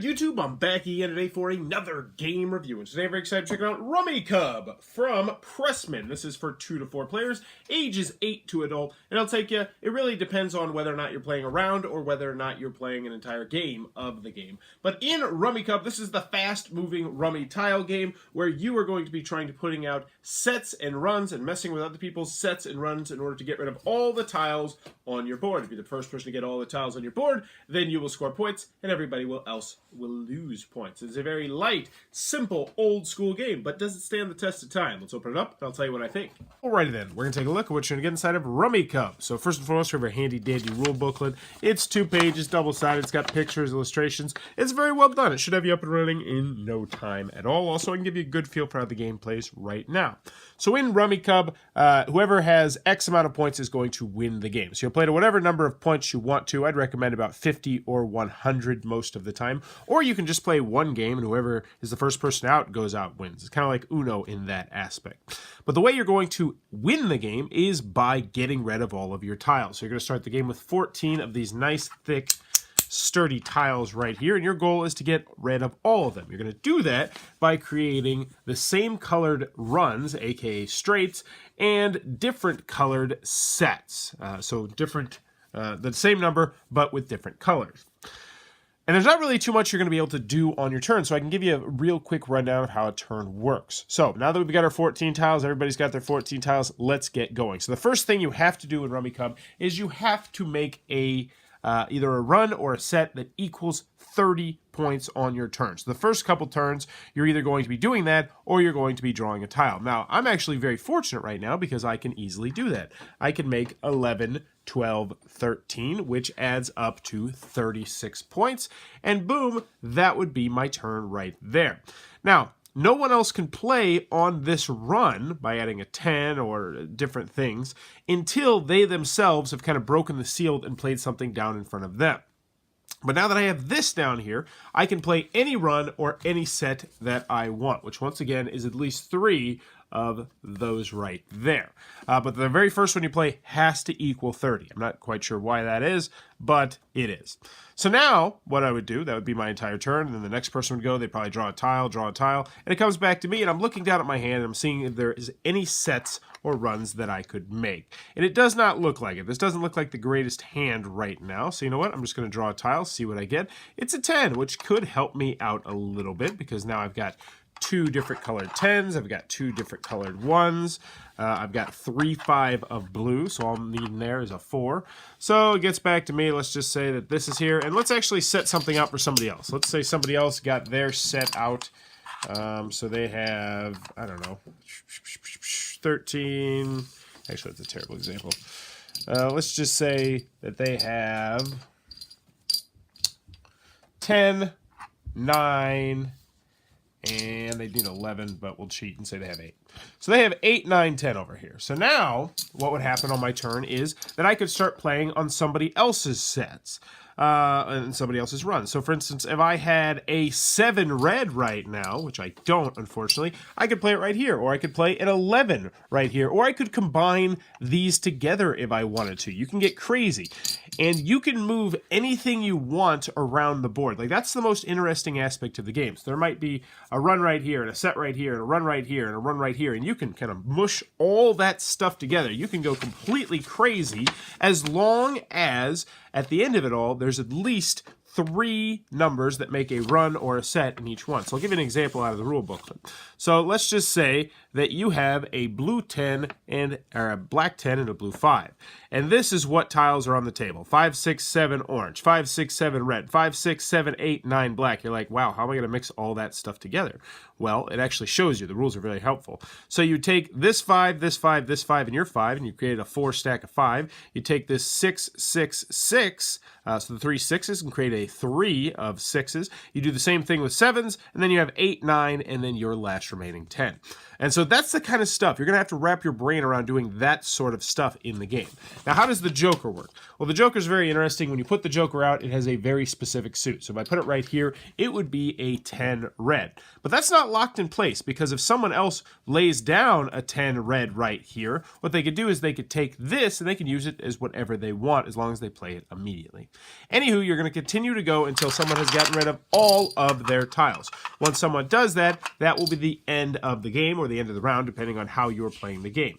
good, YouTube? I'm back again today for another game review. And today I'm very excited to check out Rummikub from Pressman. This is for 2 to 4 players, ages 8 to adult. And I'll take you, it really depends on whether or not you're playing a round or whether or not you're playing an entire game of the game. But in Rummikub, this is the fast-moving rummy tile game where you are going to be trying to putting out sets and runs and messing with other people's sets and runs in order to get rid of all the tiles on your board. If you're the first person to get all the tiles on your board, then you will score points and everybody else will lose points. It's a very light, simple, old-school game, but does it stand the test of time? Let's open it up, and I'll tell you what I think. Alrighty then, we're going to take a look at what you're going to get inside of Rummikub. So first and foremost, we have a handy-dandy rule booklet. It's 2 pages, double-sided. It's got pictures, illustrations. It's very well done. It should have you up and running in no time at all. Also, I can give you a good feel for how the game plays right now. So in Rummikub, whoever has X amount of points is going to win the game. So you'll play to whatever number of points you want to. I'd recommend about 50 or 100 most of the time. Or you can just play one game and whoever is the first person out goes out wins. It's kind of like Uno in that aspect. But the way you're going to win the game is by getting rid of all of your tiles. So you're going to start the game with 14 of these nice, thick, sturdy tiles right here, and your goal is to get rid of all of them. You're going to do that by creating the same colored runs, aka straights, and different colored sets. So different, the same number, but with different colors. And there's not really too much you're going to be able to do on your turn, so I can give you a real quick rundown of how a turn works. So now that we've got our 14 tiles, everybody's got their 14 tiles, let's get going. So the first thing you have to do in Rummikub is you have to make a either a run or a set that equals 30 points on your turn. So the first couple turns, you're either going to be doing that or you're going to be drawing a tile. Now, I'm actually very fortunate right now because I can easily do that. I can make 11, 12, 13, which adds up to 36 points. And boom, that would be my turn right there. Now, no one else can play on this run by adding a 10 or different things until they themselves have kind of broken the seal and played something down in front of them. But now that I have this down here, I can play any run or any set that I want, which once again is at least 3 of those right there. But the very first one you play has to equal 30. I'm not quite sure why that is, but it is. So now, what I would do, that would be my entire turn, and then the next person would go, they'd probably draw a tile, and it comes back to me, and I'm looking down at my hand, and I'm seeing if there is any sets or runs that I could make. And it does not look like it. This doesn't look like the greatest hand right now, so you know what? I'm just going to draw a tile, see what I get. It's a 10, which could help me out a little bit, because now I've got 2 different colored 10s, I've got 2 different colored 1s, I've got 3, 5 of blue, so all I'm needing there is a 4. So it gets back to me, let's just say that this is here, and let's actually set something up for somebody else. Let's say somebody else got their set out, so they have, I don't know, 13, actually that's a terrible example. Let's just say that they have 10, 9, and they need 11, but we'll cheat and say they have 8. So they have 8, 9, 10 over here. So now, what would happen on my turn is that I could start playing on somebody else's sets. And somebody else's run. So for instance, if I had a 7 red right now, which I don't, unfortunately, I could play it right here, or I could play an 11 right here, or I could combine these together if I wanted to. You can get crazy. And you can move anything you want around the board. Like, that's the most interesting aspect of the game. So there might be a run right here, and a set right here, and a run right here, and a run right here, and you can kind of mush all that stuff together. You can go completely crazy as long as, at the end of it all, there's at least 3 numbers that make a run or a set in each one. So I'll give you an example out of the rule booklet. So let's just say that you have a blue 10 or a black 10 and a blue 5. And this is what tiles are on the table. 5, 6, 7 orange, 5, 6, 7 red, 5, 6, 7, 8, 9 black. You're like, wow, how am I going to mix all that stuff together? Well, it actually shows you. The rules are very helpful. So you take this 5, this 5, this 5, and your 5, and you create a 4 stack of 5. You take this 6, 6, 6, so the 3 6s, and create a 3 of 6s. You do the same thing with 7s, and then you have 8, 9, and then your last remaining 10. And so So that's the kind of stuff. You're going to have to wrap your brain around doing that sort of stuff in the game. Now, how does the Joker work? Well, the Joker is very interesting. When you put the Joker out, it has a very specific suit. So if I put it right here, it would be a 10 red. But that's not locked in place, because if someone else lays down a 10 red right here, what they could do is they could take this and they can use it as whatever they want as long as they play it immediately. Anywho, you're going to continue to go until someone has gotten rid of all of their tiles. Once someone does that, that will be the end of the game or the end of the round, depending on how you're playing the game.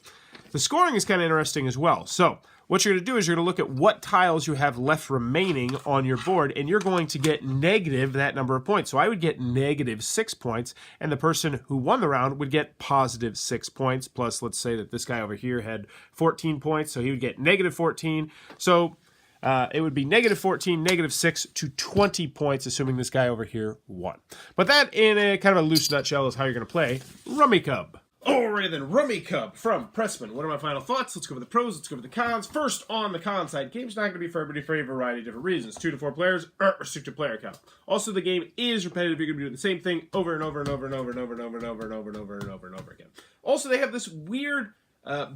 The scoring is kind of interesting as well. So what you're going to do is you're going to look at what tiles you have left remaining on your board, and you're going to get negative that number of points. So I would get negative 6 points, and the person who won the round would get positive 6 points. Plus, let's say that this guy over here had 14 points, so he would get negative 14. So it would be negative 14, negative 6 to 20 points, assuming this guy over here won. But that, in a kind of a loose nutshell, is how you're going to play Rummikub. Alrighty then, Rummikub from Pressman. What are my final thoughts? Let's go over the pros, let's go over the cons. First, on the con side, game's not going to be for everybody for a variety of different reasons. 2 to 4 players, restricted player count. Also, the game is repetitive. You're going to be doing the same thing over and over and over and over and over and over and over and over and over and over and over again. Also, they have this weird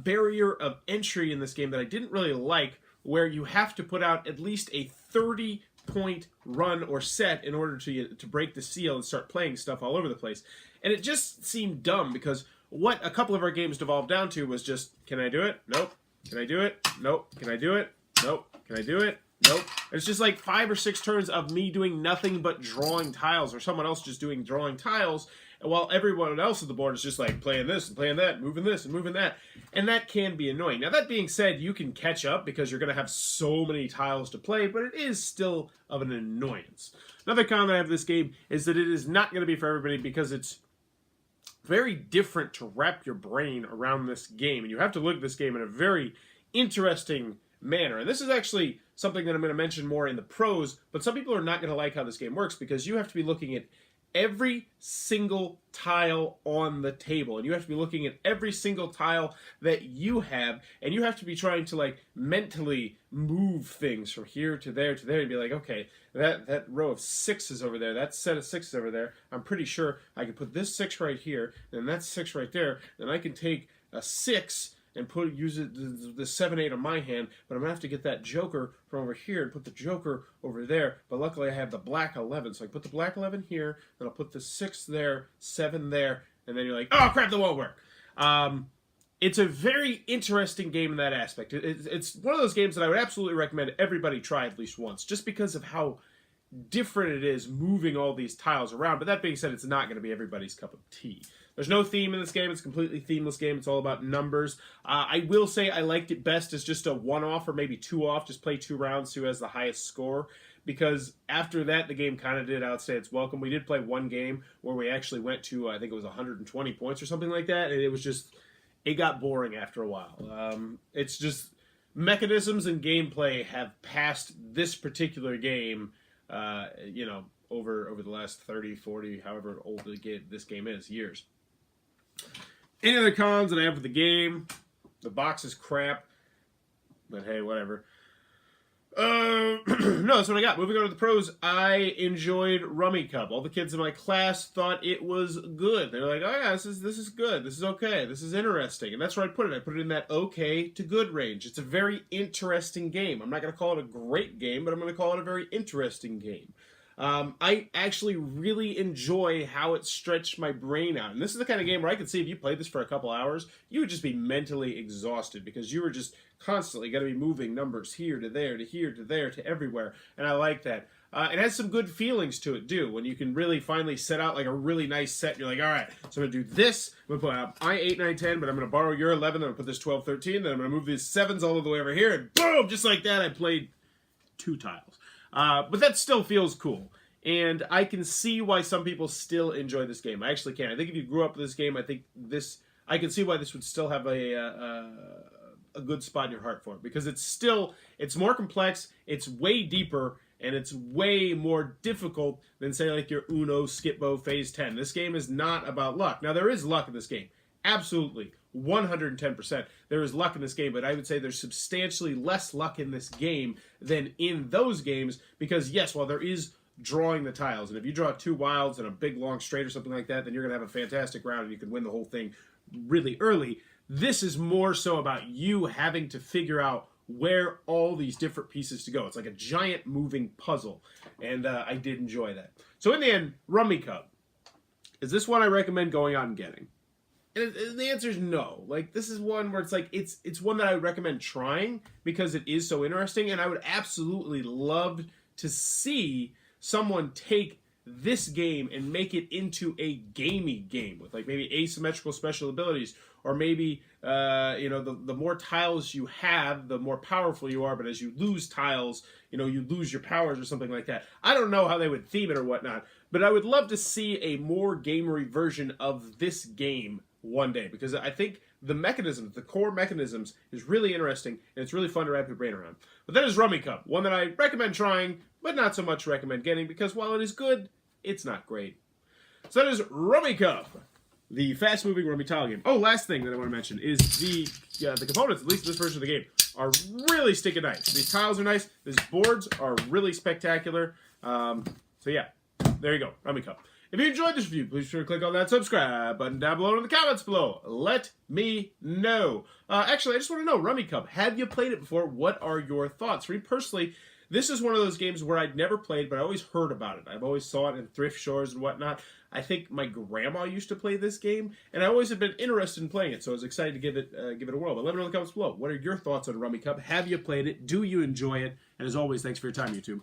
barrier of entry in this game that I didn't really like, where you have to put out at least a 30-point run or set in order to break the seal and start playing stuff all over the place. And it just seemed dumb, because what a couple of our games devolved down to was just, can I do it? Nope. Can I do it? Nope. Can I do it? Nope. Can I do it? Nope. It's just like 5 or 6 turns of me doing nothing but drawing tiles, or someone else just doing drawing tiles, while everyone else on the board is just like playing this and playing that, moving this and moving that. And that can be annoying. Now, that being said, you can catch up because you're going to have so many tiles to play, but it is still of an annoyance. Another con that I have of this game is that it is not going to be for everybody, because it's very different to wrap your brain around this game. And you have to look at this game in a very interesting manner. And this is actually something that I'm going to mention more in the pros, but some people are not going to like how this game works, because you have to be looking at every single tile on the table, and you have to be looking at every single tile that you have, and you have to be trying to like mentally move things from here to there to there, and be like, okay, that row of 6s over there, that set of 6s over there, I'm pretty sure I can put this 6 right here, and that's 6 right there, then I can take a 6 and use it, the 7-8 on my hand, but I'm going to have to get that Joker from over here and put the Joker over there. But luckily I have the black 11, so I put the black 11 here, then I'll put the 6 there, 7 there, and then you're like, oh crap, that won't work. It's a very interesting game in that aspect. It's one of those games that I would absolutely recommend everybody try at least once, just because of how different it is moving all these tiles around. But that being said, it's not going to be everybody's cup of tea. There's no theme in this game. It's a completely themeless game. It's all about numbers. I will say I liked it best as just a 1-off or maybe 2-off. Just play 2 rounds, who has the highest score. Because after that, the game kind of did outstay its welcome. We did play one game where we actually went to, I think it was 120 points or something like that. And it was just, it got boring after a while. It's just, mechanisms and gameplay have passed this particular game, you know, over the last 30, 40, however old this game is, years. Any other cons that I have with the game? The box is crap, but hey, whatever. No, that's what I got. Moving on to the pros, I enjoyed Rummikub. All the kids in my class thought it was good. They were like, oh yeah, this is good. This is okay. This is interesting. And that's where I put it. I put it in that okay to good range. It's a very interesting game. I'm not going to call it a great game, but I'm going to call it a very interesting game. I actually really enjoy how it stretched my brain out. And this is the kind of game where I could see if you played this for a couple hours, you would just be mentally exhausted, because you were just constantly going to be moving numbers here to there to here to there to everywhere. And I like that. It has some good feelings to it, too, when you can really finally set out like a really nice set. And you're like, all right, so I'm going to do this. I'm going to put I 8, 9, 10, but I'm going to borrow your 11. Then I'm going to put this 12, 13. Then I'm going to move these 7s all the way over here. And boom, just like that, I played 2 tiles. But that still feels cool. And I can see why some people still enjoy this game. I actually can. I think if you grew up with this game, I can see why this would still have a good spot in your heart for it. Because it's more complex, it's way deeper, and it's way more difficult than, say, like your Uno, Skip-Bo, Phase 10. This game is not about luck. Now, there is luck in this game. Absolutely. 110%. There is luck in this game, but I would say there's substantially less luck in this game than in those games, because yes, while there is drawing the tiles. And if you draw 2 wilds and a big long straight or something like that, then you're going to have a fantastic round and you can win the whole thing really early. This is more so about you having to figure out where all these different pieces to go. It's like a giant moving puzzle, and I did enjoy that. So in the end, Rummikub. Is this one I recommend going out and getting? And the answer is no. Like, this is one where it's like, it's one that I would recommend trying because it is so interesting, and I would absolutely love to see someone take this game and make it into a gamey game with like maybe asymmetrical special abilities, or maybe the more tiles you have, the more powerful you are, but as you lose tiles, you lose your powers or something like that. I don't know how they would theme it or whatnot, but I would love to see a more gamery version of this game one day, because I think the mechanisms, the core mechanisms, is really interesting, and it's really fun to wrap your brain around. But that is Rummikub, one that I recommend trying, but not so much recommend getting, because while it is good, it's not great. So that is Rummikub, the fast-moving rummy tile game. Oh, last thing that I want to mention is the components, at least in this version of the game, are really stinking nice. These tiles are nice. These boards are really spectacular. So yeah, there you go, Rummikub. If you enjoyed this review, please be sure to click on that subscribe button down below in the comments below. Let me know. Actually, I just want to know, Rummikub, have you played it before? What are your thoughts? For me personally, this is one of those games where I'd never played, but I always heard about it. I've always saw it in thrift stores and whatnot. I think my grandma used to play this game, and I always have been interested in playing it, so I was excited to give it a whirl. But let me know in the comments below. What are your thoughts on Rummikub? Have you played it? Do you enjoy it? And as always, thanks for your time, YouTube.